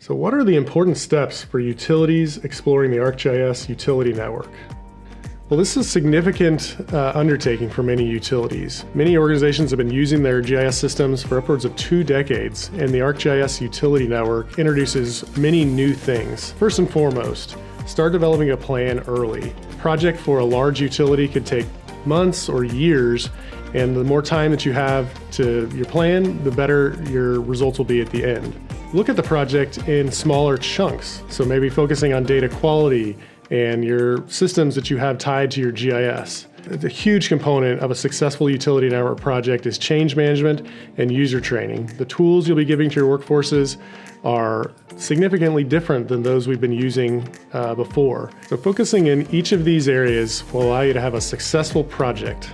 So what are the important steps for utilities exploring the ArcGIS Utility Network? Well, this is a significant undertaking for many utilities. Many organizations have been using their GIS systems for upwards of 2 decades, and the ArcGIS Utility Network introduces many new things. First and foremost, start developing a plan early. A project for a large utility could take months or years, and the more time that you have to your plan, the better your results will be at the end. Look at the project in smaller chunks, so maybe focusing on data quality and your systems that you have tied to your GIS. A huge component of a successful utility network project is change management and user training. The tools you'll be giving to your workforces are significantly different than those we've been using before. So focusing in each of these areas will allow you to have a successful project.